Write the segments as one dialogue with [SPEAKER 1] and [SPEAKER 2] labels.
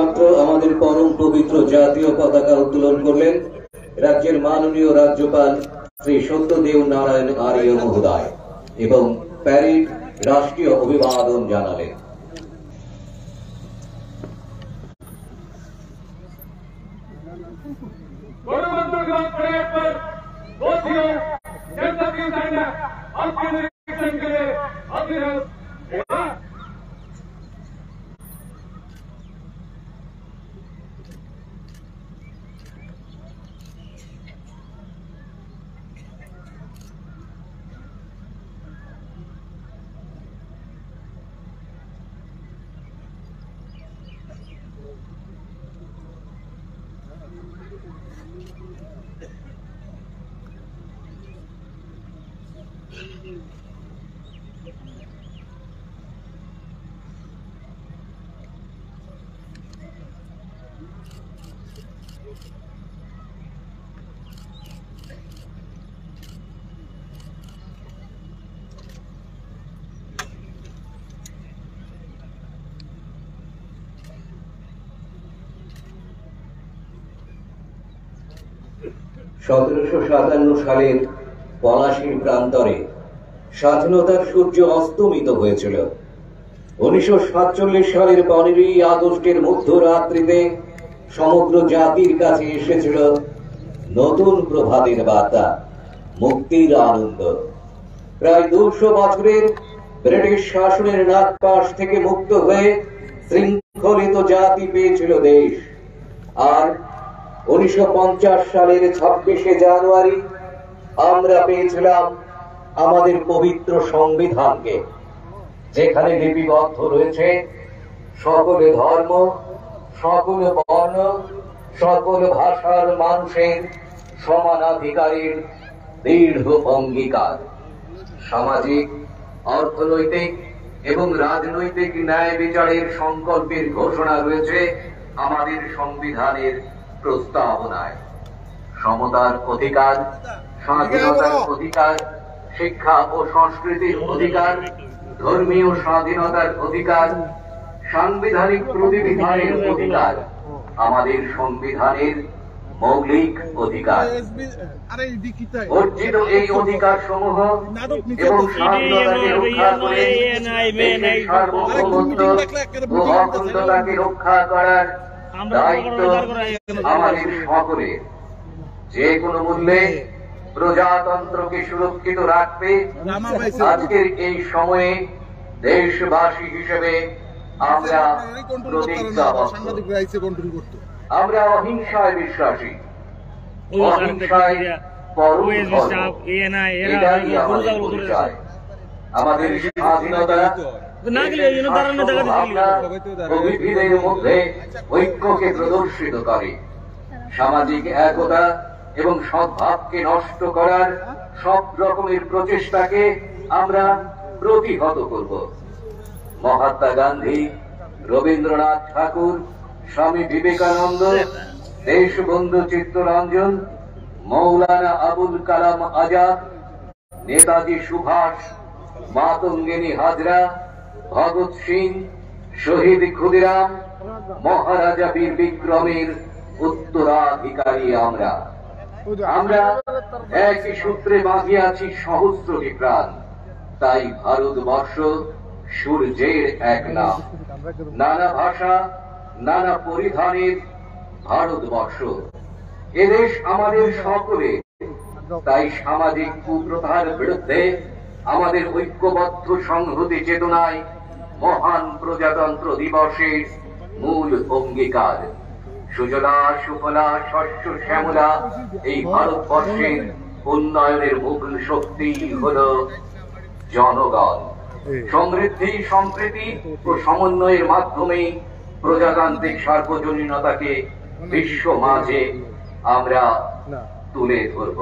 [SPEAKER 1] মাত্র আমাদের পরম পবিত্র জাতীয় পতাকা উত্তোলন করলেন রাজ্যের মাননীয় রাজ্যপাল শ্রী সত্যদেব নারায়ণ আর্য মহোদয় এবং প্যারেড রাষ্ট্রীয় অভিবাদন জানালেন। সালের পলাশীর প্রান্তরে স্বাধীনতার সূর্য অস্তমিত হয়েছিল। 1947 সালের 15ই আগস্টের মধ্যরাত্রিতে সমগ্র জাতির কাছে এসেছিল নতুন প্রভাতের বার্তা, মুক্তির আনন্দ। প্রায় 200 বছরের ব্রিটিশ শাসনের নাগপাশ থেকে মুক্ত হয়ে শৃঙ্খলিত জাতি পেয়েছিল দেশ। আর 1950 সালের 26শে জানুয়ারি আমরা পেয়েছিলাম আমাদের পবিত্র সংবিধানকে, যেখানে লিপিবদ্ধ রয়েছে সকল ধর্ম, সকল বর্ণ, সকল ভাষার মানুষের সমানাধিকারের দৃঢ় অঙ্গীকার। সামাজিক, অর্থনৈতিক এবং রাজনৈতিক ন্যায় বিচারের সংকল্পের ঘোষণা রয়েছে আমাদের সংবিধানের প্রস্তাবনায়। সমতার অধিকার, স্বাধীনতার অধিকার, শিক্ষা ও সংস্কৃতির অধিকার, ধর্মীয় স্বাধীনতার অধিকার, সাংবিধানিক প্রতিবিধানের অধিকার আমাদের সংবিধানের মৌলিক অধিকার। অর্জিত এই অধিকার সমূহ এবং স্বাধীনতাকে রক্ষা করে সার্বভৌমত্ব ও অখণ্ডতাকে রক্ষা করার দায়িত্ব আমাদের সকলের। যে কোনো মূল্যে প্রজাতন্ত্রকে সুরক্ষিত রাখতে আজকের এই সময়ে দেশবাসী হিসেবে আমরা প্রতিজ্ঞাবদ্ধ। আমরা অহিংসায় বিশ্বাসী, অহিংসায় পরম ধর্ম, এটাই আমাদের পরিচয়। আমাদের স্বাধীনতা প্রভৃতিদের মধ্যে ঐক্যকে প্রদর্শিত করে। সামাজিক একতা এবং সদ্ভাবকে নষ্ট করার সব রকমের প্রচেষ্টাকে আমরা প্রতিহত করব। মহাত্মা গান্ধী, রবীন্দ্রনাথ ঠাকুর, স্বামী বিবেকানন্দ, দেশবন্ধু চিত্তরঞ্জন, মৌলানা আবুল কালাম আজাদ, নেতাজি সুভাষ, মাতঙ্গিনী হাজরা, ভগৎ সিং, শহীদ ক্ষুদিরাম, মহারাজা বীর বিক্রমের উত্তরাধিকারী আমরা। আমরা একই সূত্রে বাঁধিয়াছি সহস্রটি প্রাণ। তাই ভারতবর্ষ সূর্যের এক নাম, নানা ভাষা, নানা পরিধানের ভারতবর্ষ। এদেশ আমাদের সকলে। তাই সামাজিক কুপ্রথার বিরুদ্ধে আমাদের ঐক্যবদ্ধ সংহতি চেতনায় মহান প্রজাতন্ত্র দিবসের মূল অঙ্গীকার। সুজলা সুফলা শস্য শ্যামলা এই ভারতবর্ষের উন্নয়নের মূল শক্তি হল জনগণ। সমৃদ্ধি, সম্প্রীতি ও সমন্বয়ের মাধ্যমে প্রজাতান্ত্রিক সার্বজনীনতাকে বিশ্ব মাঝে আমরা তুলে ধরব।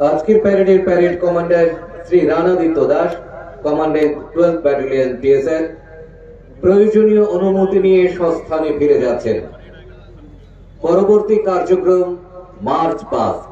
[SPEAKER 1] আজকের প্যারেডের parade commander Shri Ranaditya Das, commandant 12 battalion TSF, প্রয়োজনীয় অনুমতি নিয়ে স্বস্থানে ফিরে যাচ্ছেন। পরবর্তী কার্যক্রম মার্চ পাস্ট।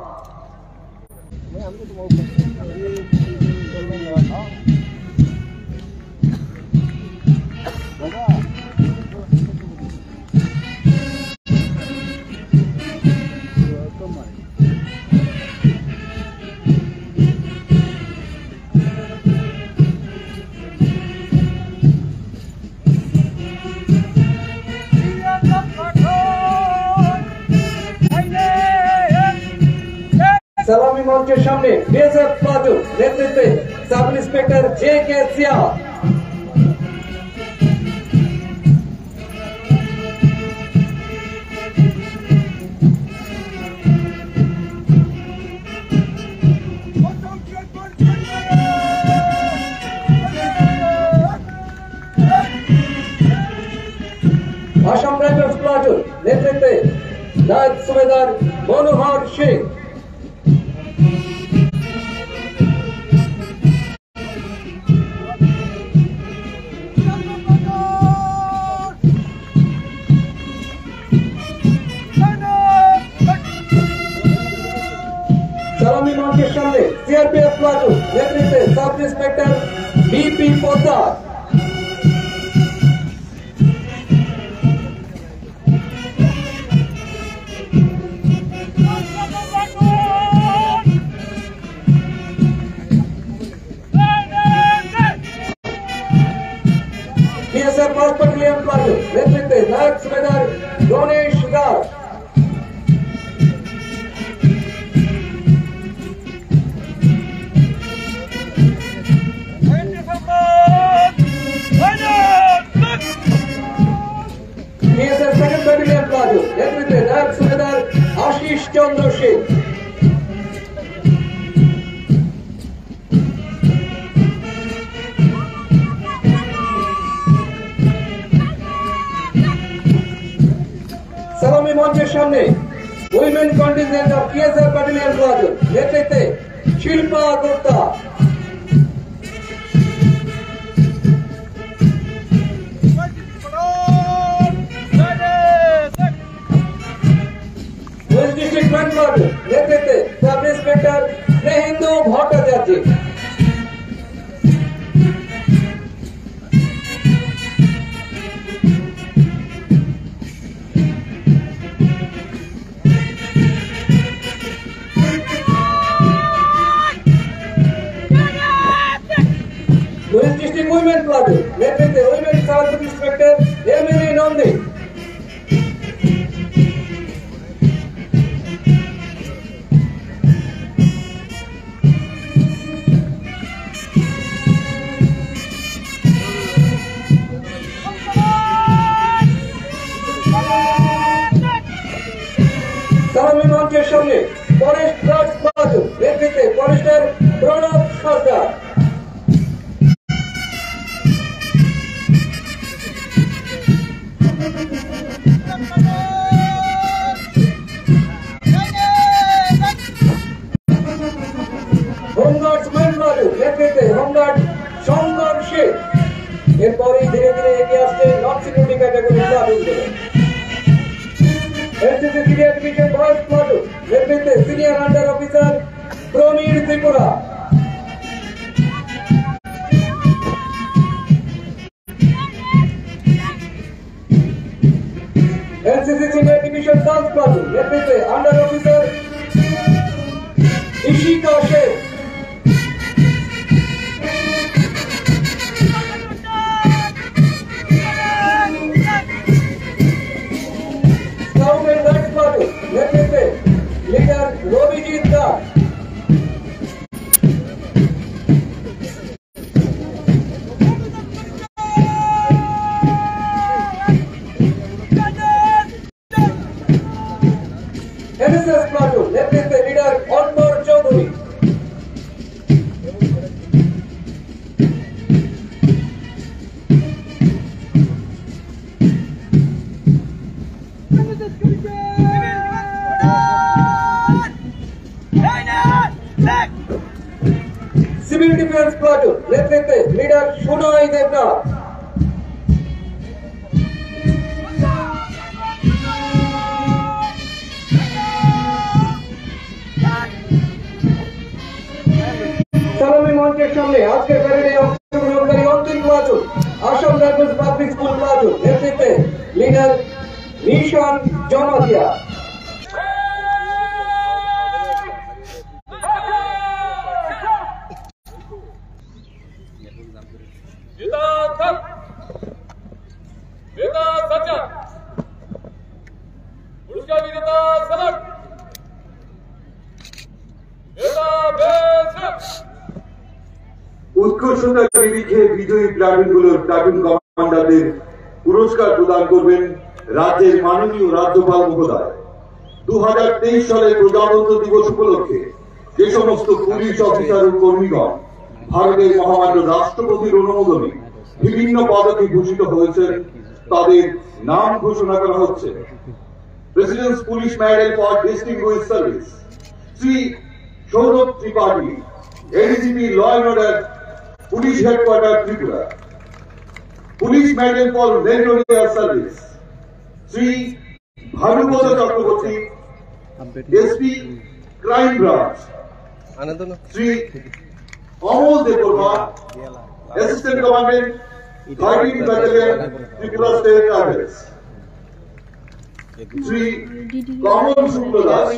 [SPEAKER 1] সালামি মঞ্চের সামনে এসএফ প্লাটুন নেতৃত্বে সাব ইন্সপেক্টর জে কে সিয়া। আসাম রাইফেলস প্লাটুন নেতৃত্বে নায়ক সুবেদার মনোহর সিং। সালামি মঞ্চের সামনে সিআরপিএফ প্লাটুন নেতৃত্বে sub inspector BP Poddar. TSF 1st battalion platoon নেতৃত্বে naik subedar Ganesh Das. TSF 2nd battalion platoon নেতৃত্বে নায়ক সুবেদার আশিস চন্দ্র সিং। সালামি মঞ্চের সামনে women contingent of TSF battalion platoon নেতৃত্বে Shilpa Gupta. West district platoon নেতৃত্বে sub inspector Snehendu Bhattacharya. West district women platoon নেতৃত্বে women sub inspector MLA Nandi. সালামি মঞ্চের সামনে ফরেস্ট গার্ড প্লাটুন নেতৃত্বে forester Pranab Sarkar. Home guard men platoon নেতৃত্বে হোমগার্ড শঙ্কর শেখ। এরপরেই ধীরে ধীরে এগিয়ে আসছে নন সিকিউরিটি ক্যাটাগরি প্লাটুনগুলো। NCC senior division boys platoon নেতৃত্বে senior under officer Prabir Tripura. NCC senior division dance platoon নেতৃত্বে under officer Ishika Sheikh. Scout and guides platoon নেতৃত্বে leader Rabijit Das. NSS platoon civil defence platoon নেতৃত্বে লিডার সুনয় দেবনাথ। সালামি মঞ্চের সামনে আজকের প্যারেডে অংশগ্রহণকারী অন্তিম platoon Assam rifles public school platoon নেতৃত্বে লিডার নিশান জমাতিয়া।
[SPEAKER 2] উৎকর্ষতার নিরিখে বিজয়ী প্লাটুনগুলোর প্লাটুন কমান্ডারদের পুরস্কার প্রদান করবেন রাজ্যের মাননীয় রাজ্যপাল মহোদয়। 2023 সালের প্রজাতন্ত্র দিবস উপলক্ষে যে সমস্ত পুলিশ অফিসার ও কর্মীগণ ভারতের মহামান্য রাষ্ট্রপতির অনুমোদনে বিভিন্ন পদকে ভূষিত হয়েছেন তাদের নাম ঘোষণা করা হচ্ছে। Presidents police medal for distinguished service Shri Saurabh Tripathi, ADGP law and order, police headquarter Tripura. Police medal for meritorious service Shri Bhanupada Chakraborty, SP crime branch. Shri Amal Debbarma, assistant commandant 13th battalion Tripura state rifles. Shri Kamal Shukla Das,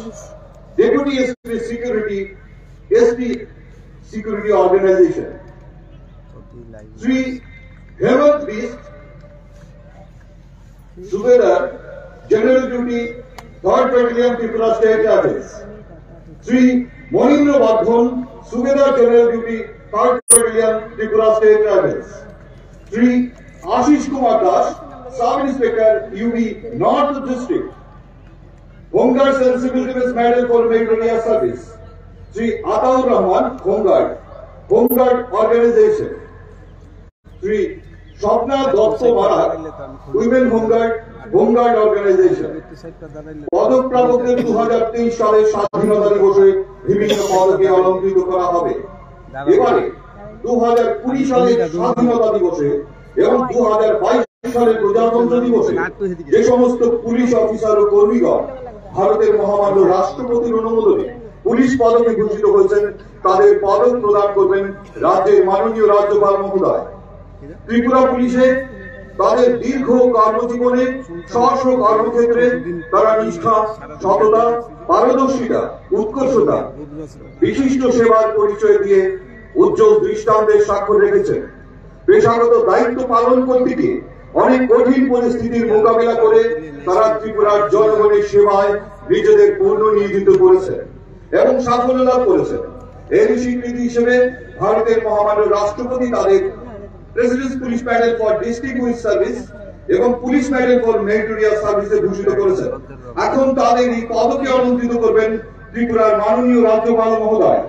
[SPEAKER 2] deputy SP security, SP security organisation. Shri Hemant Bisht, subedar general duty 3rd battalion Tripura state rifles. Shri Manindra Bardhan, subedar general duty 3rd battalion Tripura state rifles. Shri Ashis Kumar Das, sub inspector UB north district, home guards and civil defence medal for meritorious service Shri Ataur Rahman, home guard organisation. Shri Swapna Dutta Marak, women home guard organisation. পদক প্রাপকদের 2023 সালের স্বাধীনতা দিবসে বিভিন্ন পদকে অলঙ্কৃত করা হবে। এবারে 2020 সালের স্বাধীনতা দিবসে এবং 2022 সালের প্রজাতন্ত্র দিবসে যে সমস্ত পুলিশ অফিসার ও কর্মীগণ ভারতের মহামান্য রাষ্ট্রপতির অনুমোদনে পুলিশ পদকে ভূষিত হয়েছেন তাদের পদক প্রদান করবেন রাজ্যের মাননীয় রাজ্যপাল মহোদয়। ত্রিপুরা পুলিশে তাদের দীর্ঘ কর্মজীবনে স্ব কর্মক্ষেত্রে তারা নিষ্ঠা, সততা, পারদর্শিতা, উৎকর্ষতা, বিশিষ্ট সেবার পরিচয় দিয়ে উজ্জ্বল দৃষ্টান্তের স্বাক্ষর রেখেছেন। পেশাগত দায়িত্ব পালন করতে গিয়ে অনেক কঠিন পরিস্থিতির মোকাবেলা করে তারা ত্রিপুরার জনগণের সেবায় নিজেদের পূর্ণ নিয়োজিত করেছেন এবং সাফল্য লাভ করেছেন। এর স্বীকৃতি হিসেবে ভারতের মহামান্য রাষ্ট্রপতি তাদের presidents police medal for distinguished service এবং পুলিশ মেডেল ফর মেরিটোরিয়াস সার্ভিসে ভূষিত করেছেন। এখন তাদের এই পদকে অলঙ্কৃত করবেন ত্রিপুরার মাননীয় রাজ্যপাল মহোদয়।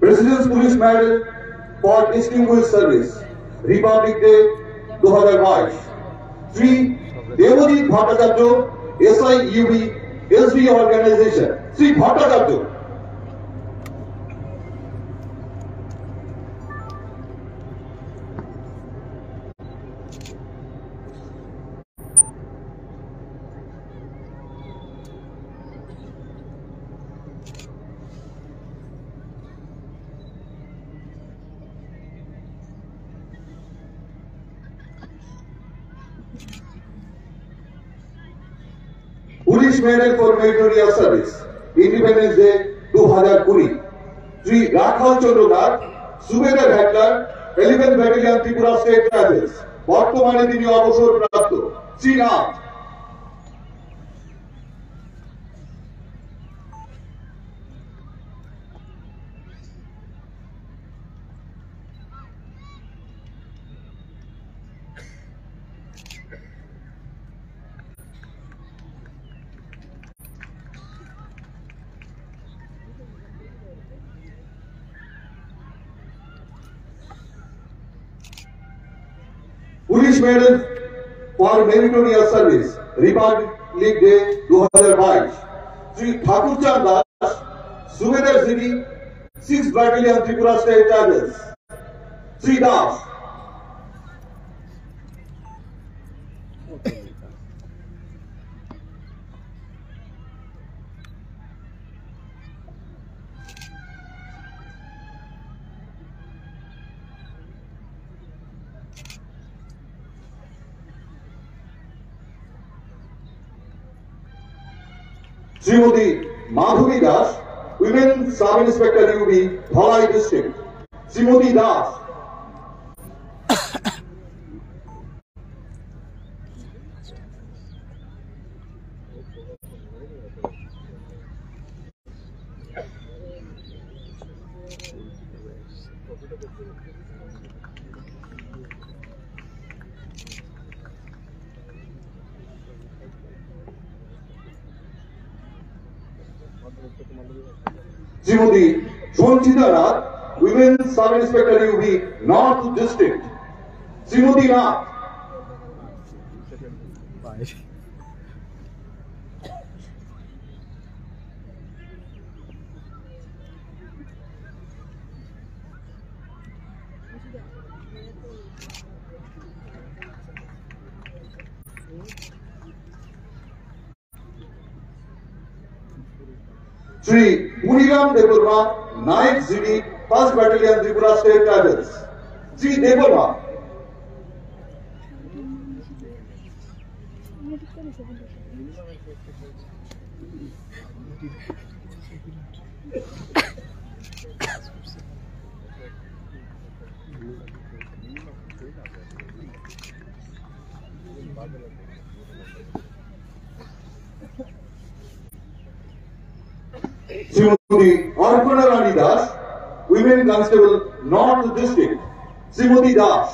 [SPEAKER 2] President's Police Medal for Distinguished Service, Republic Day 2022, Sri Devajit Bhattacharya, SIUB, SB Organization, Sri Bhattacharya। Police medal for meritorious service independence day 2020 Shri Raghav Chandra Nath subedar हैडलार 11th battalion Tripura state rifles বর্তমানে তিনি অবসরপ্রাপ্ত Shri Nath. British Medal for Meritorious Service, Republic Day 2022, Sri Thakur Chand Das, Subedar City, 6th Battalion Tripura State Charges, Sri Das. Srimati Madhavi Das, Women Sub Inspector UB, Dhalai District. Srimati Das. Srimati Sonchita Nath, Women Sub Inspector UB, North District. Srimati Nath. Sri Puriram Devarma, 9th ZD, 1st Battalion Tripura State Cadets. Sri Devarma. Srimati Arpana Rani Das, Women Constable, North District. Srimati Das.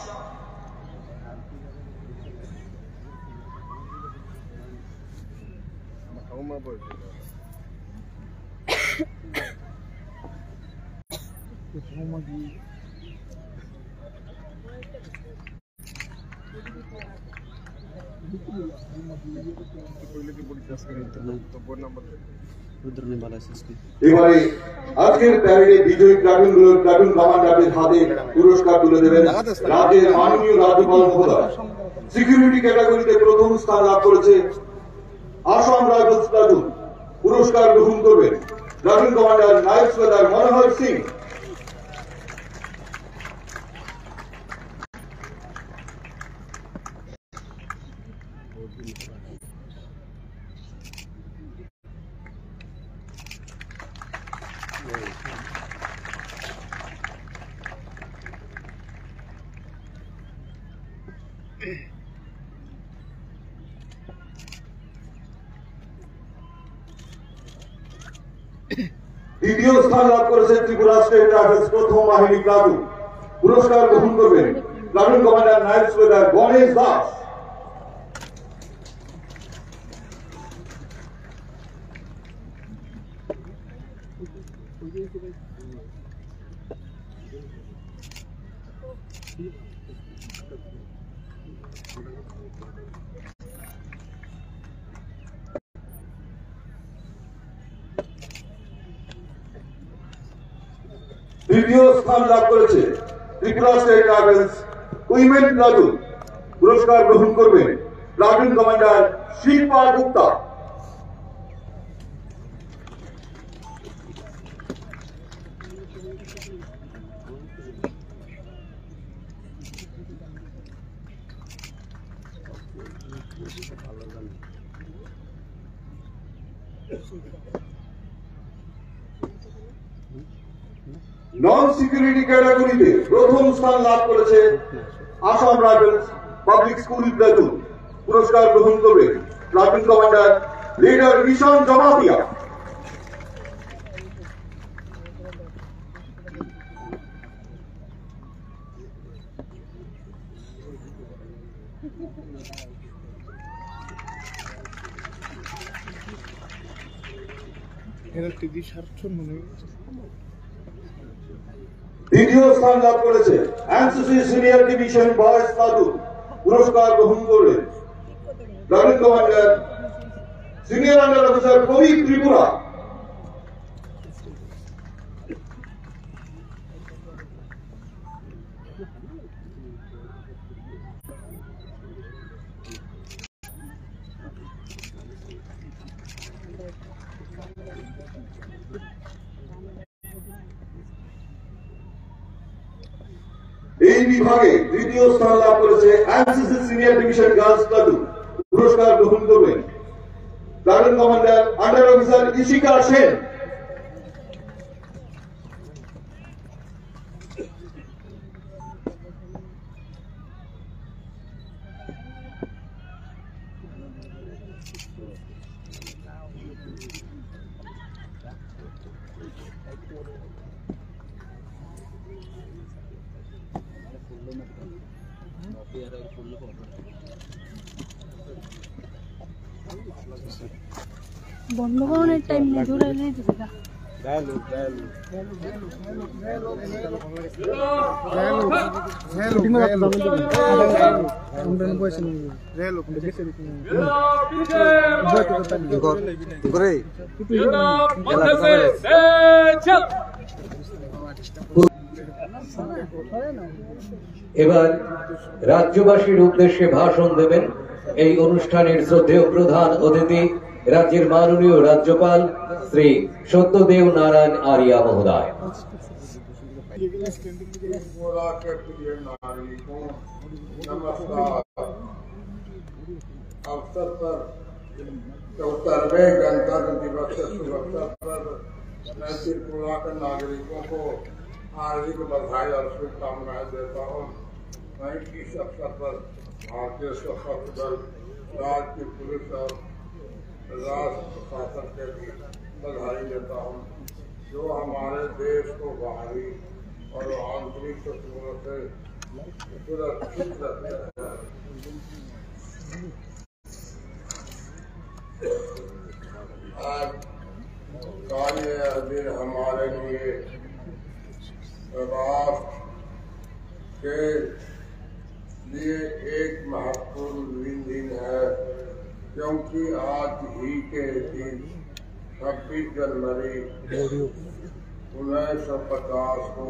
[SPEAKER 2] এবারে আজকের প্যারেডে বিজয়ী প্লাটুনগুলোর platoon কমান্ডারদের হাতে পুরস্কার তুলে দেবেন রাজ্যের মাননীয় রাজ্যপাল মহোদয়। সিকিউরিটি ক্যাটাগরিতে প্রথম স্থান লাভ করেছে আসাম রাইফেলস প্লাটুন। পুরস্কার গ্রহণ করবেন প্লাটুন কমান্ডার নায়ক সুবেদার মনোহর সিং। দ্বিতীয় স্থান লাভ করেছে ত্রিপুরা স্টেট রাইফেলস প্রথম বাহিনী প্লাটুন। পুরস্কার গ্রহণ করবেন প্লাটুন কমান্ডার নায়ক সুবেদার গণেশ দাস। তৃতীয় স্থান লাভ করেছে Tripura state rifles women platoon. পুরস্কার গ্রহণ করবেন প্লাটুন কমান্ডার শিল্পা গুপ্তা। নন সিকিউরিটি ক্যাটাগরিতে প্রথম স্থান লাভ করেছে Assam rifles public school platoon. পুরস্কার গ্রহণ করবেন প্লাটুন কমান্ডার লিডার ঈশান জমাতিয়া। দ্বিতীয় স্থান লাভ করেছে NCC senior division boys platoon. পুরস্কার গ্রহণ করলেন platoon commander senior under officer কবি ত্রিপুরা। এই বিভাগে তৃতীয় স্থান লাভ করেছে NCC senior division girls platoon. পুরস্কার গ্রহণ করবেন platoon commander under officer Ishika Sen.
[SPEAKER 3] বন্ধুগণের টাইম নেই ধরে নেই দিদা
[SPEAKER 1] এবার রাজ্যবাসীর উদ্দেশ্যে ভাষণ দেবেন এই অনুষ্ঠানের শ্রদ্ধেয় প্রধান অতিথি রাজ্যের মাননীয় রাজ্যপাল শ্রী সত্যদেव नारायण आर्य महोदय।
[SPEAKER 4] अवसर पर 74वें गणतंत्र दिवस के शुभ अवसर पर मैं त्रिपुरा के नागरिकों को हार्दिक बधाई और शुभकामनाएं देता हूँ। मैं इस अवसर पर भारतीय सशस्त्र बल, राज्य पुलिस और राष्ट्र प्रशासन के भी बधाई देता हूँ, जो हमारे देश को बाहरी और आंतरिक शत्रुओं से सुरक्षित रखते हैं। आज का यह दिन हमारे लिए राष्ट्र के लिए एक महत्वपूर्ण दिन है, क्योंकि आज ही के दिन 26 जनवरी 1950 को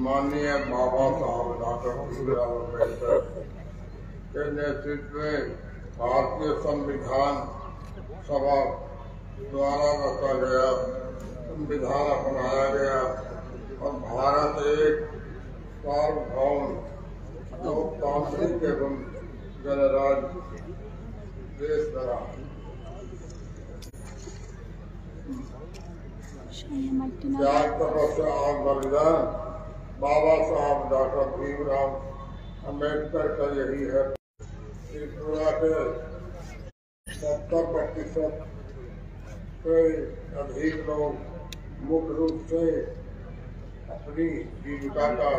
[SPEAKER 4] माननीय बाबा साहब डॉक्टर भीमराव अम्बेडकर के नेतृत्व में भारतीय संविधान सभा द्वारा रचा गया संविधान अपनाया गया और भारत एक सार्वभौम लोकतांत्रिक एवं गणराज्य देश बना। त्याग तपस्या और बलिदान बाबा साहब डॉक्टर भीमराव अम्बेडकर का यही है। त्रिपुरा के 70% से अधिक लोग मुख्य रूप से अपनी जीविका का